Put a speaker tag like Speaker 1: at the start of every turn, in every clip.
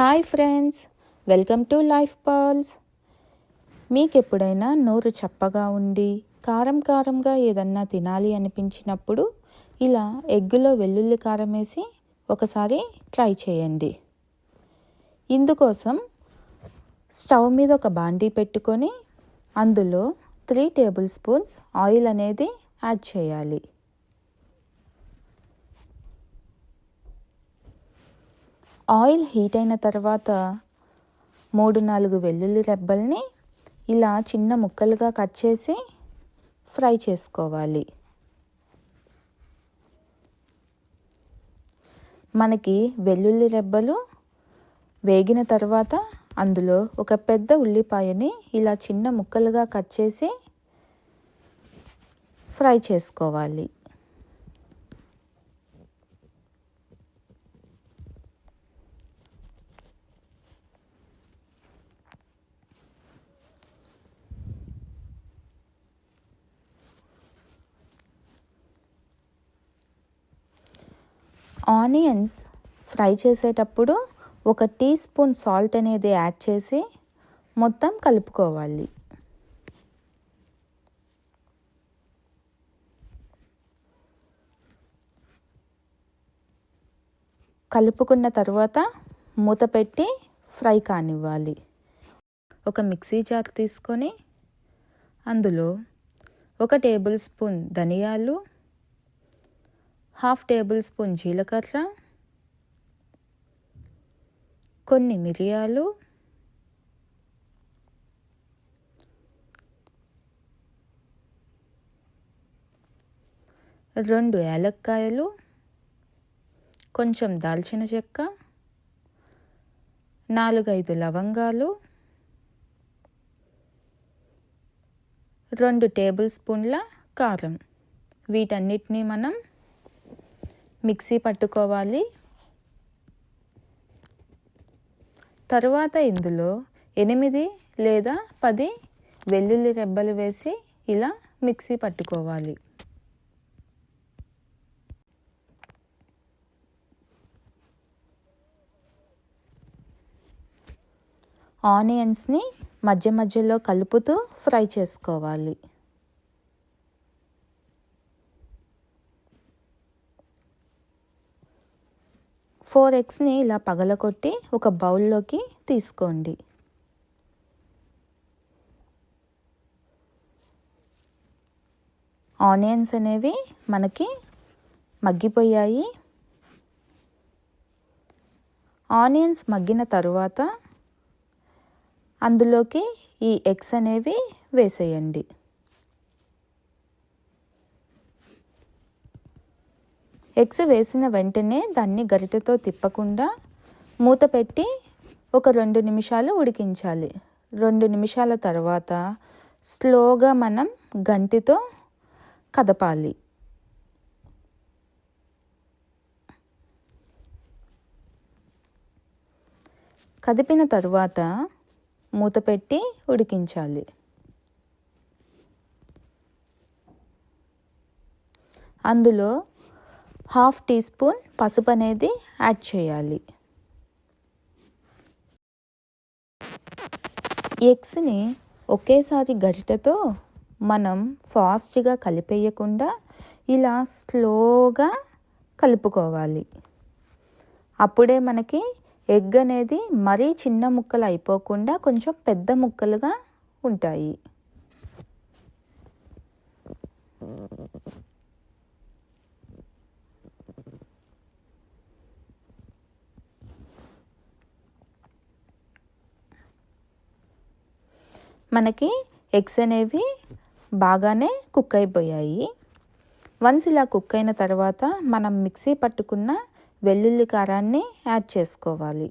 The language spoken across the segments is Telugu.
Speaker 1: Hi friends, welcome to life pearls. మీకు ఎప్పుడైనా నోరు చప్పగా ఉండి కారంగా ఏదన్నా తినాలి అనిపించినప్పుడు ఇలా ఎగ్గులో వెల్లుల్లి కారం వేసి ఒకసారి ట్రై చేయండి. ఇందుకోసం స్టవ్ మీద ఒక బాండీ పెట్టుకొని అందులో 3 టేబుల్ స్పూన్స్ ఆయిల్ అనేది యాడ్ చేయాలి. ఆయిల్ హీట్ అయిన తర్వాత 3-4 వెల్లుల్లి రెబ్బల్ని ఇలా చిన్న ముక్కలుగా కట్ చేసి ఫ్రై చేసుకోవాలి. మనకి వెల్లుల్లి రెబ్బలు వేగిన తర్వాత అందులో ఒక పెద్ద ఉల్లిపాయని ఇలా చిన్న ముక్కలుగా కట్ చేసి ఫ్రై చేసుకోవాలి. ఆనియన్స్ ఫ్రై చేసేటప్పుడు 1 టీ స్పూన్ సాల్ట్ అనేది యాడ్ చేసి మొత్తం కలుపుకోవాలి. కలుపుకున్న తర్వాత మూత పెట్టి ఫ్రై కానివ్వాలి. ఒక మిక్సీ జార్ తీసుకొని అందులో 1 టేబుల్ స్పూన్ ధనియాలు, 1/2 టేబుల్ స్పూన్ జీలకర్ర, కొన్ని మిరియాలు, రెండు యాలక్కాయలు, కొంచెం దాల్చిన చెక్క, 4-5 లవంగాలు, 2 టేబుల్ స్పూన్ల కారం. వీటన్నిటిని మనం మిక్సీ పట్టుకోవాలి. తరువాత ఇందులో 8 లేదా 10 వెల్లుల్లి రెబ్బలు వేసి ఇలా మిక్సీ పట్టుకోవాలి. ఆనియన్స్ని మధ్యలో కలుపుతూ ఫ్రై చేసుకోవాలి. ఫోర్ ఎగ్స్ని ఇలా పగలగొట్టి ఒక బౌల్లోకి తీసుకోండి. ఆనియన్స్ అనేవి మనకి మగ్గిపోయాయి. ఆనియన్స్ మగ్గిన తరువాత అందులోకి ఈ ఎగ్స్ అనేవి వేసేయండి. ఎగ్స్ వేసిన వెంటనే దాన్ని గరిటెతో తిప్పకుండా మూత పెట్టి ఒక 2 నిమిషాలు ఉడికించాలి. 2 నిమిషాల తర్వాత స్లోగా మనం గంటితో కదపాలి. కదిపిన తరువాత మూత పెట్టి ఉడికించాలి. అందులో 1/2 టీ స్పూన్ పసుపు అనేది యాడ్ చేయాలి. ఎగ్స్ని ఒకేసారి గరిటెతో మనం ఫాస్ట్గా కలిపేయకుండా ఇలా స్లోగా కలుపుకోవాలి. అప్పుడే మనకి ఎగ్ అనేది మరీ చిన్న ముక్కలు అయిపోకుండా కొంచెం పెద్ద ముక్కలుగా ఉంటాయి. మనకి ఎగ్స్ అనేవి బాగానే కుక్ అయిపోయాయి. వన్స్ ఇలా కుక్ అయిన తర్వాత మనం మిక్సీ పట్టుకున్న వెల్లుల్లి కారాన్ని యాడ్ చేసుకోవాలి.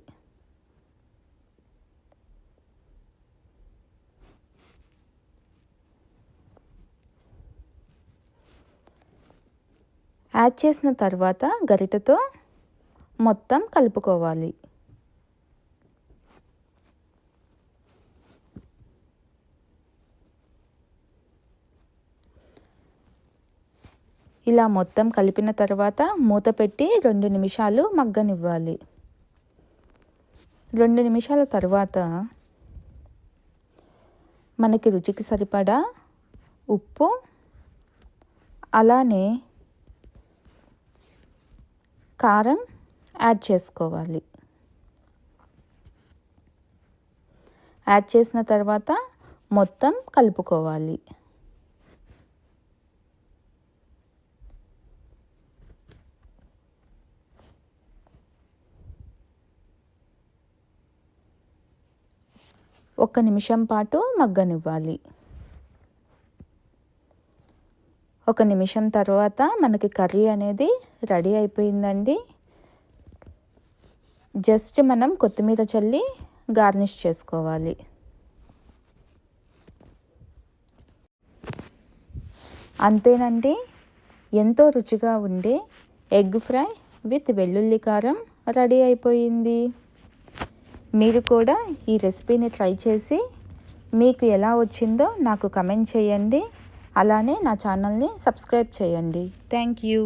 Speaker 1: యాడ్ చేసిన తర్వాత గరిటెతో మొత్తం కలుపుకోవాలి. ఇలా మొత్తం కలిపిన తర్వాత మూత పెట్టి 2 నిమిషాలు మగ్గనివ్వాలి. 2 నిమిషాల తర్వాత మనకి రుచికి సరిపడా ఉప్పు, అలానే కారం యాడ్ చేసుకోవాలి. యాడ్ చేసిన తర్వాత మొత్తం కలుపుకోవాలి. ఒక్క నిమిషం పాటు మగ్గనివ్వాలి. 1 నిమిషం తర్వాత మనకి కర్రీ అనేది రెడీ అయిపోయిందండి. జస్ట్ మనం కొత్తిమీర చల్లి గార్నిష్ చేసుకోవాలి. అంతేనండి, ఎంతో రుచిగా ఉండే ఎగ్ ఫ్రై విత్ వెల్లుల్లి కారం రెడీ అయిపోయింది. మీరు కూడా ఈ రెసిపీని ట్రై చేసి మీకు ఎలా వచ్చిందో నాకు కమెంట్ చేయండి. అలానే నా ఛానల్ని సబ్స్క్రైబ్ చేయండి. Thank you.